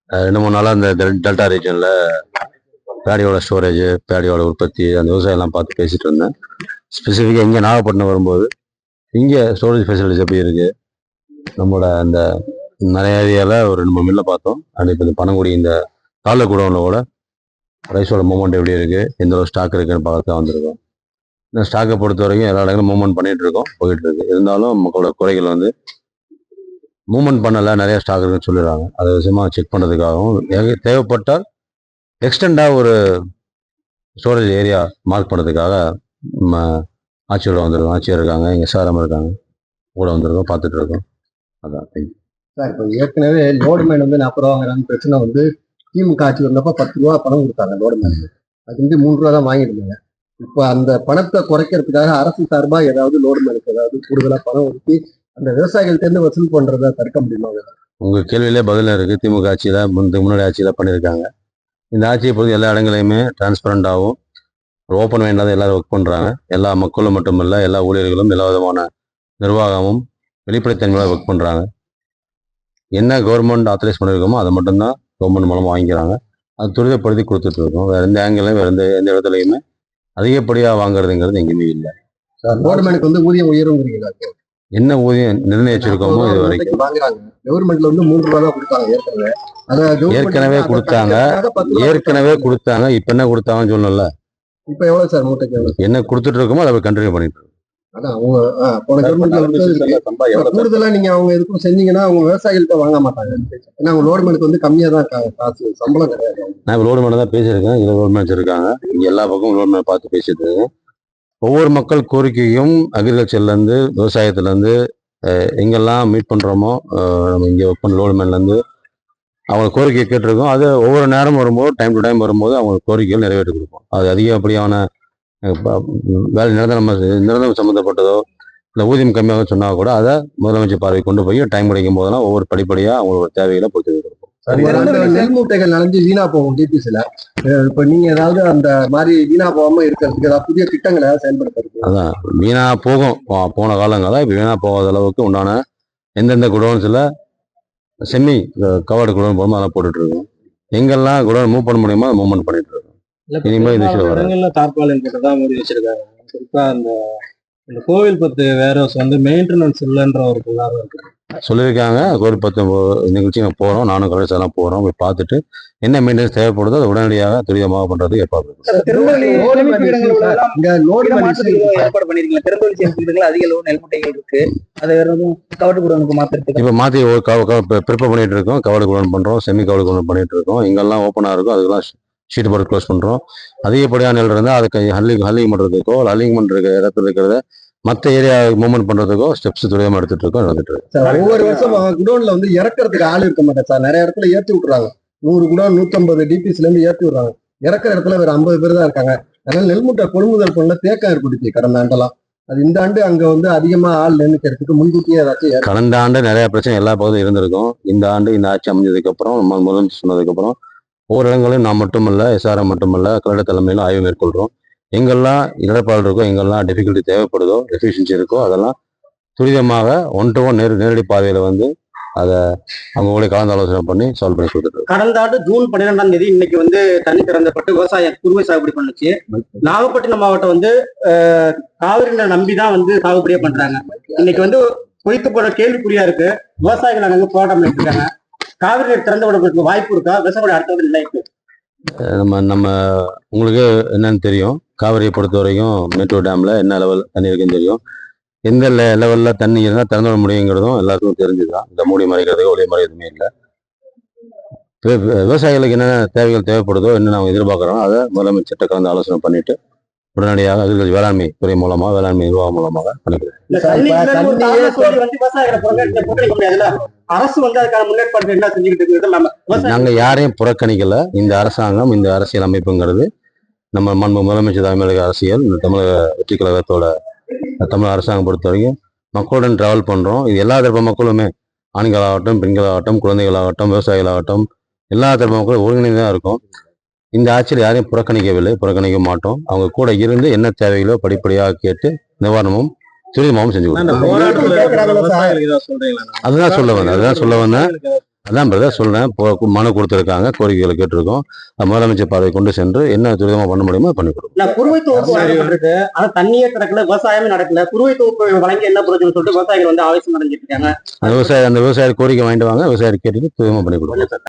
2-3 நாளாக இந்த டெல்டா ரீஜனில் பேடியோட ஸ்டோரேஜ், பேடியோட உற்பத்தி, அந்த விவசாயம்லாம் பார்த்து பேசிகிட்டு இருந்தேன். ஸ்பெசிஃபிக்காக இங்கே நாகப்பட்டினம் வரும்போது இங்கே ஸ்டோரேஜ் ஃபெசிலிட்டிஸ் எப்படி இருக்குது, நம்மளோட அந்த நிறைய ஏரியாவில் ஒரு 2-3 மில்லை பார்த்தோம். அண்ட் இப்போ இந்த பனங்குடி இந்த தாலுகா குடோனில் கூட ரைஸோட மூவ்மெண்ட் எப்படி இருக்குது, எந்த அளவு ஸ்டாக் இருக்குன்னு பார்க்க தான் வந்திருக்கோம். இந்த ஸ்டாக்கை பொறுத்த வரைக்கும் எல்லா இடங்களும் மூவ்மெண்ட் பண்ணிகிட்டு இருக்கோம், போயிட்டு இருக்கு. இருந்தாலும் மக்களோட குறைகள் வந்து மூவ்மெண்ட் பண்ணலை, நிறைய ஸ்டாக் இருக்குன்னு சொல்லிடுறாங்க. அதை விஷயமாக செக் பண்ணுறதுக்காகவும் தேவைப்பட்டால் எக்ஸ்டெண்டாக ஒரு ஸ்டோரேஜ் ஏரியா மார்க் பண்ணுறதுக்காக ஆட்சியோட வந்திருக்கோம். ஆட்சியர் இருக்காங்க, எங்கள் எஸ்ஆர்எம் இருக்காங்க, கூட வந்திருக்கோம், பார்த்துட்டு இருக்கோம். அதான் சார். இப்போ ஏற்கனவே லோடுமேன் வந்து 40 ரூபா வாங்குறாங்க பிரச்சனை வந்து திமுக ஆட்சி வந்தப்போ 10 ரூபா பணம் கொடுத்தாங்க லோடுமேன். அது வந்து 3 ரூபா தான் வாங்கியிருந்தாங்க. இப்போ அந்த பணத்தை குறைக்கிறதுக்காக அரசு சார்பாக ஏதாவது லோடுமேனுக்கு ஏதாவது கூடுதலாக பணம் ஒதுக்கி அந்த விவசாயிகள்கிட்ட வசூல் பண்றதை தடுக்க முடியுமா? உங்க கேள்வியிலே பதில் இருக்கு. திமுக ஆட்சியில முன்னாடி ஆட்சியில பண்ணியிருக்காங்க. இந்த ஆட்சியை பொறுத்து எல்லா இடங்களையுமே டிரான்ஸ்பரண்டாகவும் ஓப்பன் மைண்டாக எல்லாரும் ஒர்க் பண்ணுறாங்க. எல்லா மக்களும் மட்டுமல்ல, எல்லா ஊழியர்களும் எல்லா விதமான நிர்வாகமும் வெளிப்படைத்தன்மையாக ஒர்க் பண்ணுறாங்க. என்ன கவர்மெண்ட் ஆத்தரைஸ் பண்ணியிருக்கோமோ அதை மட்டும்தான் கவர்மெண்ட் மூலமாக வாங்கிக்கிறாங்க. அது துரிதப்படுத்தி கொடுத்துட்டு இருக்கோம். வேற எந்த ஆங்கிலையும் வேற எந்த இடத்துலையுமே அதிகப்படியாக வாங்குறதுங்கிறது எங்கேயுமே இல்லை. கவர்மெண்ட்டுக்கு வந்து ஊதியம் உயருங்கிறீங்களா? என்ன ஊதியம் நிர்ணயிச்சிருக்கோமோ இது வரைக்கும் கவர்மெண்ட்ல வந்து 3 ரூபா தான் கொடுத்தாங்க ஏற்கனவே கொடுத்தாங்க. இப்ப என்ன கொடுத்தாங்கன்னு சொல்லல. இப்ப எவ்வளவு சார் மூட்டைக்கு என்ன கொடுத்துட்டு இருக்கோமோ அதை கண்டினியூ பண்ணிட்டு இருக்கோம். அதான் அவங்க போன கவர்மெண்ட்ல கூடுதலா நீங்க அவங்க எதுக்கும் செஞ்சீங்கன்னா அவங்க விவசாயிகள்கிட்ட வாங்க மாட்டாங்க. ஏன்னா அவங்க லோடுமேனுக்கு வந்து கம்மியா தான் காசு, சம்பளம் கிடையாது. நான் இப்போ லோடுமேன் தான் பேசியிருக்கேன். இதுல லோடுமேன் இருக்காங்க. இங்க எல்லா பக்கமும் லோடுமேன் பார்த்து பேசிட்டு இருக்கேன். ஒவ்வொரு மக்கள் கோரிக்கையும் அக்ரிகல்ச்சர்லேருந்து விவசாயத்துலேருந்து எங்கெல்லாம் மீட் பண்ணுறோமோ நம்ம இங்கே ஒர்க் பண்ண லோடுமேன்லேருந்து அவங்க கோரிக்கையை கேட்டிருக்கோம். அது ஒவ்வொரு நேரம் வரும்போது டைம் டு டைம் வரும்போது அவங்க கோரிக்கைகள் நிறைவேற்றி கொடுப்போம். அது அதிகப்படியான வேலை நிரந்தரம் சம்மந்தப்பட்டதோ இல்லை ஊதியம் கம்மியாக சொன்னால் கூட அதை முதலமைச்சர் பார்வை கொண்டு போய் டைம் கிடைக்கும் போதெல்லாம் ஒவ்வொரு படிப்படியாக அவங்களோட தேவைகளை பூர்த்தி கொடுப்போம். நெல் மூட்டைகள் நனைஞ்சு வீணா போகும் டிபிசில. இப்ப நீங்க ஏதாவது அந்த மாதிரி வீணா போகாம இருக்கிறதுக்கு ஏதாவது புதிய திட்டங்களை செயல்படுத்துறது? அதான் வீணா போகும். போன காலங்களில் இப்போ வீணா போகாத அளவுக்கு உண்டான எந்தெந்த குடோன்ஸில் செமி கவர்டு குடோன் போகாமல் அதெல்லாம் போட்டுட்டு இருக்கோம். எங்கெல்லாம் குடோன் மூவ் பண்ண முடியுமோ அதை மூவ்மெண்ட் பண்ணிட்டு இருக்கோம். இனிமேல் இந்த விஷயம் தார்பாலின் போட்டுதான் மூடி வச்சிருக்காங்க. குறிப்பா அந்த கோவில் பத்து வேற வந்து மெயின்டெனன்ஸ் இல்லைன்ற ஒரு புகாரம் இருக்கு சொல்லியிருக்காங்க. கோவில் 19 நிகழ்ச்சி நாங்கள் போகிறோம். நானும் கடைசி எல்லாம் போகிறோம். போய் பார்த்துட்டு என்ன மெயின்டெனன்ஸ் தேவைப்படுதோ அதை உடனடியாக துரிதமாக பண்ணுறது ஏற்பாடு. இப்போ மாற்றி ப்ரிப்பேர் பண்ணிட்டு இருக்கோம். கவர்டு குடோன் பண்ணுறோம், செமி கவர்டு குடோன் பண்ணிட்டு இருக்கோம். எங்கெல்லாம் ஓப்பனாக இருக்கும் அதுக்கெல்லாம் ஷீட் போட்டு க்ளோஸ் பண்ணுறோம். அதிகப்படியான நிலம் இருந்தால் அதுக்கு ஹல்லிங் பண்ணுறதுக்கோ ஹல்லிங் பண்ணுற இடத்துல இருக்கிறத மற்ற ஏரியா மூவ்மெண்ட் பண்றதுக்கோ ஸ்டெப்ஸ் துரிதமா எடுத்துட்டு இருக்கோம், நடந்துட்டு இருக்கு. ஒவ்வொரு வருஷம் குடோன்ல வந்து இறக்கிறதுக்கு ஆள் இருக்க மாட்டேன் சார். நிறைய இடத்துல ஏற்றி விட்டுறாங்க. 100 குடோன் 150 டிபிஸ்ல இருந்து ஏற்றி விடுறாங்க. இறக்குற இடத்துல வேற 50 பேர் தான் இருக்காங்க. அதனால நெல்முட்டை கொள்முதல் பண்ண தேக்கம் ஏற்படுத்தி கடந்த ஆண்டெல்லாம். அது இந்த ஆண்டு அங்க வந்து அதிகமா ஆள் நினைக்கிறதுக்கு முன்கூட்டியே ஏதாச்சும் கடந்த ஆண்டு நிறைய பிரச்சனை எல்லா பகுதியும் இருந்திருக்கும். இந்த ஆண்டு இந்த ஆட்சி அமைஞ்சதுக்கு அப்புறம் முதலமைச்சர் சொன்னதுக்கு அப்புறம் ஒவ்வொரு இடங்களையும் நான் மட்டுமல்ல, எஸ்ஆர்எம் மட்டுமல்ல, கலெக்டர் தலைமையிலும் ஆய்வு மேற்கொள்றோம். எங்கெல்லாம் இடர்பாடு இருக்கோ, எங்கெல்லாம் டிஃபிகல்ட்டி தேவைப்படுதோ, எஃபிஷியன்சி இருக்கோ அதெல்லாம் துரிதமாக 1-to-1 நேரடி பார்வையில வந்து அதை அவங்களுடைய கலந்து ஆலோசனை பண்ணி சால்வ் பண்ணி கொடுத்துட்டு. கடந்த ஆண்டு ஜூன் 12ஆம் தேதி இன்னைக்கு வந்து தண்ணி திறந்தப்பட்டு விவசாயம் குறுவை சாகுபடி பண்ணுச்சு. நாகப்பட்டினம் மாவட்டம் வந்து காவிரி நம்பிதான் வந்து சாகுபடியே பண்றாங்க. இன்னைக்கு வந்து பொய்த்து போன கேள்விக்குறியா இருக்கு. விவசாயிகள் அங்கே போராட்டம் பண்ணிருக்காங்க. காவிரி நீர் திறந்து விடுறதுக்கு வாய்ப்பு இருக்கா? விவசாயியோட அடுத்த நிலைக்கு நம்ம உங்களுக்கு என்னன்னு தெரியும். காவிரியை பொறுத்த வரைக்கும் மேட்டூர் டேம்ல என்ன லெவல் தண்ணி இருக்குன்னு தெரியும். எந்த லெவல்ல தண்ணி இருந்தால் திறந்து விட முடியுங்கிறதும் எல்லாருக்கும் தெரிஞ்சுதான். இந்த மூடி மறைக்கிறதுக்கு ஒளி மறை எதுவுமே இல்லை. விவசாயிகளுக்கு என்னென்ன தேவைகள் தேவைப்படுதோ, என்ன நாங்கள் எதிர்பார்க்குறோம் அதை முதலமைச்சர்கிட்ட கலந்து ஆலோசனை பண்ணிட்டு உடனடியாக அக்ரிகல்ச்சர் வேளாண்மை துறை மூலமாக வேளாண்மை நிர்வாகம் மூலமாக பண்ணிக்கிறேன். நாங்க யாரையும் புறக்கணிக்கல. இந்த அரசாங்கம், இந்த அரசியல் அமைப்புங்கிறது நம்ம முதலமைச்சர் தலைமையில அரசியல், இந்த தமிழக வெற்றி கழகத்தோட தமிழ் அரசாங்கம் பொறுத்த வரைக்கும் மக்களுடன் டிராவல் பண்றோம். இது எல்லா தரப்பு மக்களுமே, ஆண்களாகட்டும், பெண்களாகட்டும், குழந்தைகளாகட்டும், விவசாயிகளாகட்டும், எல்லா தரப்பு மக்களும் ஒருங்கிணைந்தான் இருக்கும். இந்த ஆட்சியில் யாரையும் புறக்கணிக்கவில்லை, புறக்கணிக்க மாட்டோம். அவங்க கூட இருந்து என்ன தேவைகளோ படிப்படியாக கேட்டு நிவாரணமும் துரிதமாகவும் செஞ்சு கொடுத்தோம். அதுதான் சொல்ல வந்தேன். அதான் பிரதர் சொல்றேன். மனு கொடுத்துருக்காங்க, கோரிக்கைகளை கேட்டிருக்கோம். முதலமைச்சர் பார்வை கொண்டு சென்று என்ன துரிதமா பண்ண முடியுமோ பண்ணி கொடுக்கும். இல்ல குறுவை தொகுப்பு வழங்கப்பட்டிருக்கு, ஆனா தண்ணியே கிடக்கல, விவசாயமே நடக்கல. குறுவை தொகுப்பு வழங்கி என்ன பிரச்சனை சொல்லிட்டு விவசாயிகள் வந்து ஆவேசம் அடைஞ்சிட்டு இருக்காங்க. அந்த விவசாயி கோரிக்கை வாங்கிட்டு வாங்க, விவசாயி கேட்டுட்டு துரிதமா பண்ணி கொடுக்கும்.